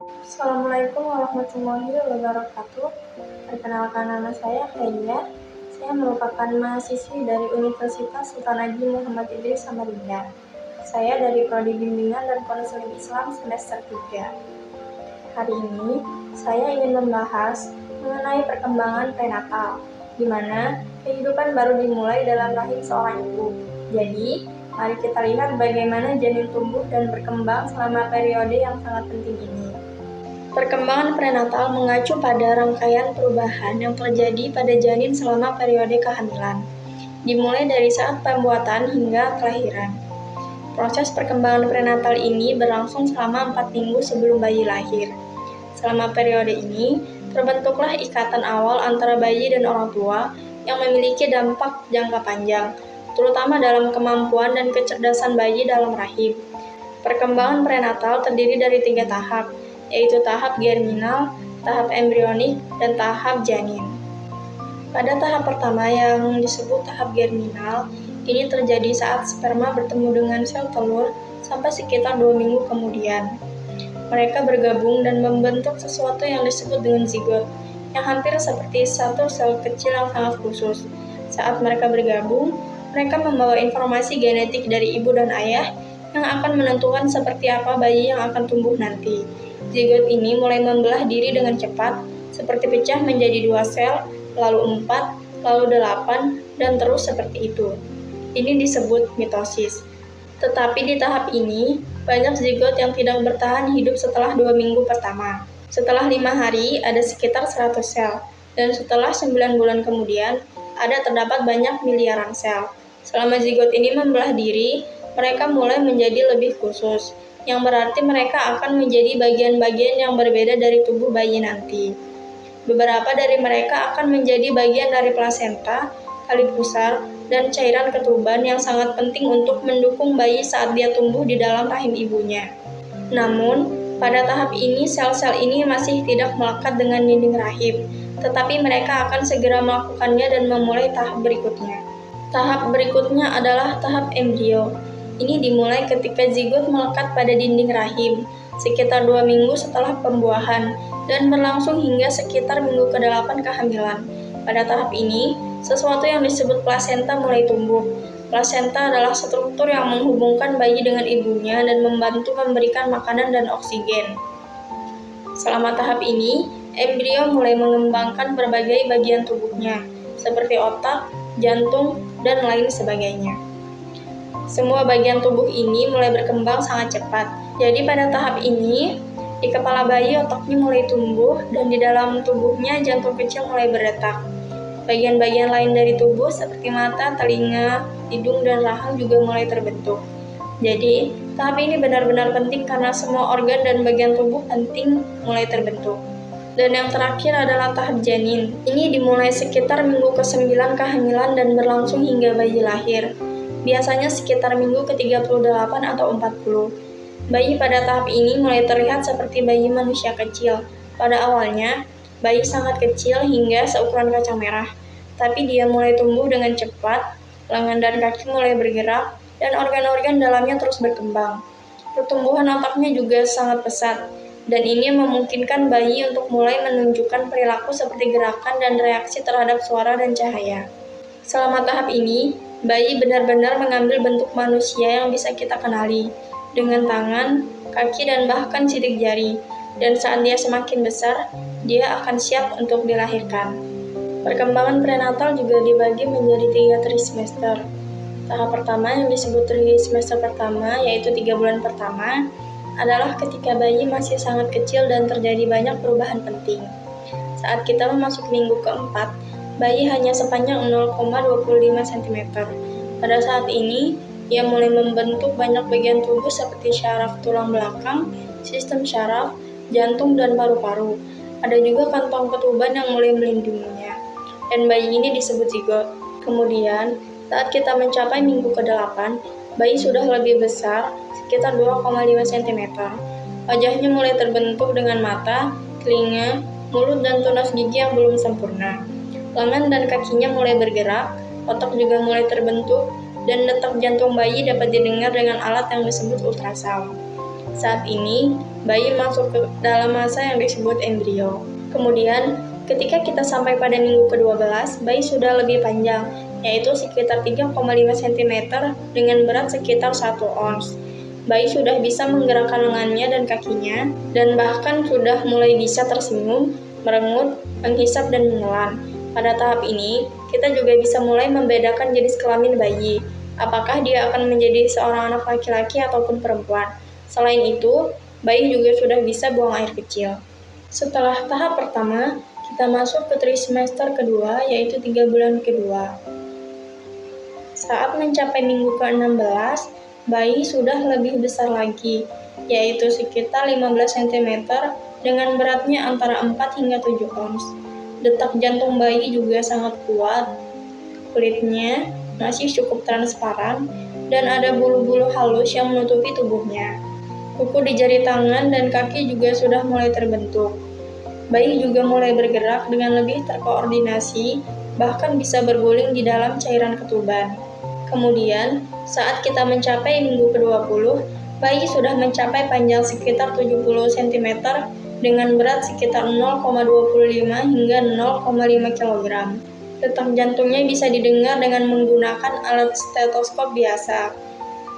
Assalamualaikum warahmatullahi wabarakatuh. Perkenalkan, nama saya Khailia. Saya merupakan mahasiswi dari Universitas Sultan Haji Muhammad Idris Samarinda. Saya dari Prodi Bimbingan dan Konseling Islam semester 3. Hari ini saya ingin membahas mengenai perkembangan prenatal, di mana kehidupan baru dimulai dalam rahim seorang ibu. Jadi, mari kita lihat bagaimana janin tumbuh dan berkembang selama periode yang sangat penting ini. Perkembangan prenatal mengacu pada rangkaian perubahan yang terjadi pada janin selama periode kehamilan, dimulai dari saat pembuatan hingga kelahiran. Proses perkembangan prenatal ini berlangsung selama 4 minggu sebelum bayi lahir. Selama periode ini, terbentuklah ikatan awal antara bayi dan orang tua yang memiliki dampak jangka panjang, terutama dalam kemampuan dan kecerdasan bayi dalam rahim. Perkembangan prenatal terdiri dari 3 tahap, yaitu tahap germinal, tahap embrionik, dan tahap janin. Pada tahap pertama yang disebut tahap germinal, ini terjadi saat sperma bertemu dengan sel telur sampai sekitar 2 minggu kemudian. Mereka bergabung dan membentuk sesuatu yang disebut dengan zigot, yang hampir seperti satu sel kecil yang sangat khusus. Saat mereka bergabung, mereka membawa informasi genetik dari ibu dan ayah yang akan menentukan seperti apa bayi yang akan tumbuh nanti. Zigot ini mulai membelah diri dengan cepat, seperti pecah menjadi 2 sel, lalu 4, lalu 8, dan terus seperti itu. Ini disebut mitosis. Tetapi di tahap ini, banyak zigot yang tidak bertahan hidup setelah 2 minggu pertama. Setelah 5 hari, ada sekitar 100 sel, dan setelah 9 bulan kemudian, ada terdapat banyak miliaran sel. Selama zigot ini membelah diri, mereka mulai menjadi lebih khusus, yang berarti mereka akan menjadi bagian-bagian yang berbeda dari tubuh bayi nanti. Beberapa dari mereka akan menjadi bagian dari plasenta, tali pusar, dan cairan ketuban yang sangat penting untuk mendukung bayi saat dia tumbuh di dalam rahim ibunya. Namun, pada tahap ini sel-sel ini masih tidak melekat dengan dinding rahim, tetapi mereka akan segera melakukannya dan memulai tahap berikutnya. Tahap berikutnya adalah tahap embrio. Ini dimulai ketika zigot melekat pada dinding rahim, sekitar 2 minggu setelah pembuahan, dan berlangsung hingga sekitar minggu ke-8 kehamilan. Pada tahap ini, sesuatu yang disebut plasenta mulai tumbuh. Plasenta adalah struktur yang menghubungkan bayi dengan ibunya dan membantu memberikan makanan dan oksigen. Selama tahap ini, embrio mulai mengembangkan berbagai bagian tubuhnya, seperti otak, jantung, dan lain sebagainya. Semua bagian tubuh ini mulai berkembang sangat cepat. Jadi pada tahap ini, di kepala bayi otaknya mulai tumbuh dan di dalam tubuhnya jantung kecil mulai berdetak. Bagian-bagian lain dari tubuh seperti mata, telinga, hidung, dan rahang juga mulai terbentuk. Jadi, tahap ini benar-benar penting karena semua organ dan bagian tubuh penting mulai terbentuk. Dan yang terakhir adalah tahap janin. Ini dimulai sekitar minggu ke-9 kehamilan dan berlangsung hingga bayi lahir. Biasanya sekitar minggu ke-38 atau 40. Bayi pada tahap ini mulai terlihat seperti bayi manusia kecil. Pada awalnya, bayi sangat kecil hingga seukuran kacang merah. Tapi dia mulai tumbuh dengan cepat, lengan dan kaki mulai bergerak, dan organ-organ dalamnya terus berkembang. Pertumbuhan otaknya juga sangat pesat, dan ini memungkinkan bayi untuk mulai menunjukkan perilaku seperti gerakan dan reaksi terhadap suara dan cahaya. Selama tahap ini, bayi benar-benar mengambil bentuk manusia yang bisa kita kenali, dengan tangan, kaki, dan bahkan sidik jari. Dan saat dia semakin besar, dia akan siap untuk dilahirkan. Perkembangan prenatal juga dibagi menjadi 3 trimester. Tahap pertama yang disebut trimester pertama, yaitu 3 bulan pertama, adalah ketika bayi masih sangat kecil dan terjadi banyak perubahan penting. Saat kita memasuki minggu keempat, bayi hanya sepanjang 0,25 cm. Pada saat ini, ia mulai membentuk banyak bagian tubuh seperti syaraf tulang belakang, sistem syaraf, jantung, dan paru-paru. Ada juga kantong ketuban yang mulai melindunginya. Dan bayi ini disebut zigot. Kemudian, saat kita mencapai minggu ke-8, bayi sudah lebih besar, sekitar 2,5 cm. Wajahnya mulai terbentuk dengan mata, telinga, mulut, dan tunas gigi yang belum sempurna. Lengan dan kakinya mulai bergerak, otak juga mulai terbentuk, dan detak jantung bayi dapat didengar dengan alat yang disebut ultrasound. Saat ini, bayi masuk ke dalam masa yang disebut embrio. Kemudian, ketika kita sampai pada minggu ke-12, bayi sudah lebih panjang, yaitu sekitar 3,5 cm dengan berat sekitar 1 ons. Bayi sudah bisa menggerakkan lengannya dan kakinya, dan bahkan sudah mulai bisa tersenyum, merengut, menghisap, dan menelan. Pada tahap ini, kita juga bisa mulai membedakan jenis kelamin bayi, apakah dia akan menjadi seorang anak laki-laki ataupun perempuan. Selain itu, bayi juga sudah bisa buang air kecil. Setelah tahap pertama, kita masuk ke trimester kedua, yaitu 3 bulan kedua. Saat mencapai minggu ke-16, bayi sudah lebih besar lagi, yaitu sekitar 15 cm dengan beratnya antara 4 hingga 7 ons. Detak jantung bayi juga sangat kuat, kulitnya masih cukup transparan, dan ada bulu-bulu halus yang menutupi tubuhnya. Kuku di jari tangan dan kaki juga sudah mulai terbentuk. Bayi juga mulai bergerak dengan lebih terkoordinasi, bahkan bisa berguling di dalam cairan ketuban. Kemudian, saat kita mencapai minggu ke-20, bayi sudah mencapai panjang sekitar 70 cm dengan berat sekitar 0,25 hingga 0,5 kg. Detak jantungnya bisa didengar dengan menggunakan alat stetoskop biasa.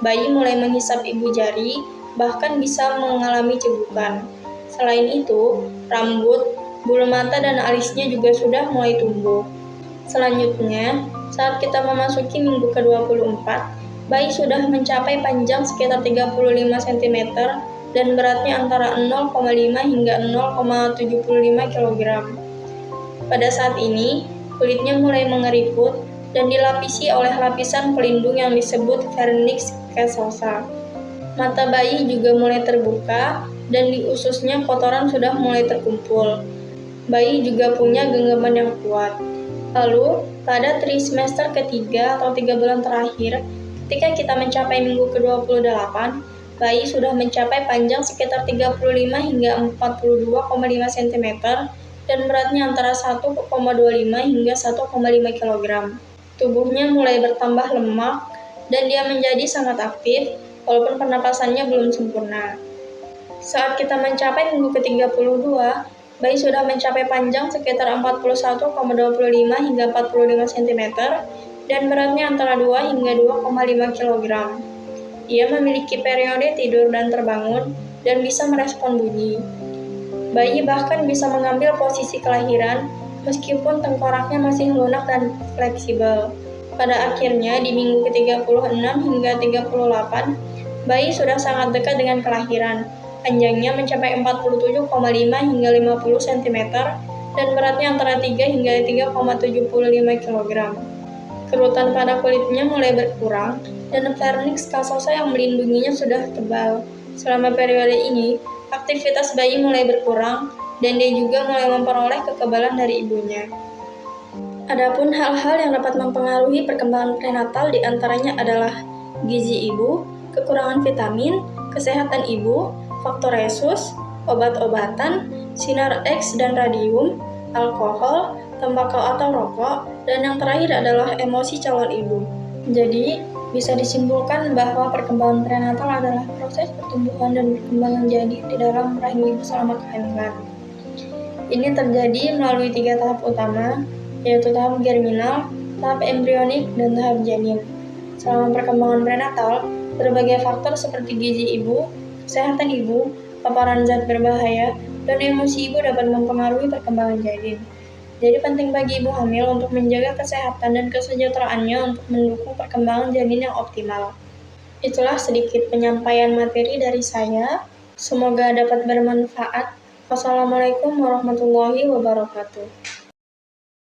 Bayi mulai menghisap ibu jari, bahkan bisa mengalami cegukan. Selain itu, rambut, bulu mata, dan alisnya juga sudah mulai tumbuh. Selanjutnya, saat kita memasuki minggu ke-24, bayi sudah mencapai panjang sekitar 35 cm dan beratnya antara 0,5 hingga 0,75 kg. Pada saat ini, kulitnya mulai mengeriput dan dilapisi oleh lapisan pelindung yang disebut vernix caseosa. Mata bayi juga mulai terbuka dan di ususnya kotoran sudah mulai terkumpul. Bayi juga punya genggaman yang kuat. Lalu, pada trimester ketiga atau 3 bulan terakhir, ketika kita mencapai minggu ke-28, bayi sudah mencapai panjang sekitar 35 hingga 42,5 cm dan beratnya antara 1,25 hingga 1,5 kg. Tubuhnya mulai bertambah lemak dan dia menjadi sangat aktif walaupun pernapasannya belum sempurna. Saat kita mencapai minggu ke-32, bayi sudah mencapai panjang sekitar 41,25 hingga 45 cm dan beratnya antara 2 hingga 2,5 kg. Ia memiliki periode tidur dan terbangun dan bisa merespon bunyi. Bayi bahkan bisa mengambil posisi kelahiran meskipun tengkoraknya masih lunak dan fleksibel. Pada akhirnya di minggu ke-36 hingga 38, bayi sudah sangat dekat dengan kelahiran. Panjangnya mencapai 47,5 hingga 50 cm dan beratnya antara 3 hingga 3,75 kg. Kerutan pada kulitnya mulai berkurang dan vernix caseosa yang melindunginya sudah tebal. Selama periode ini, aktivitas bayi mulai berkurang dan dia juga mulai memperoleh kekebalan dari ibunya. Adapun hal-hal yang dapat mempengaruhi perkembangan prenatal diantaranya adalah gizi ibu, kekurangan vitamin, kesehatan ibu, faktor resus, obat-obatan, sinar X dan radium, alkohol, tembakau atau rokok, dan yang terakhir adalah emosi calon ibu. Jadi, bisa disimpulkan bahwa perkembangan prenatal adalah proses pertumbuhan dan perkembangan janin di dalam rahim ibu selama kehamilan. Ini terjadi melalui 3 tahap utama, yaitu tahap germinal, tahap embrionik, dan tahap janin. Selama perkembangan prenatal, berbagai faktor seperti gizi ibu, kesehatan ibu, paparan zat berbahaya, dan emosi ibu dapat mempengaruhi perkembangan janin. Jadi penting bagi ibu hamil untuk menjaga kesehatan dan kesejahteraannya untuk mendukung perkembangan janin yang optimal. Itulah sedikit penyampaian materi dari saya. Semoga dapat bermanfaat. Wassalamualaikum warahmatullahi wabarakatuh.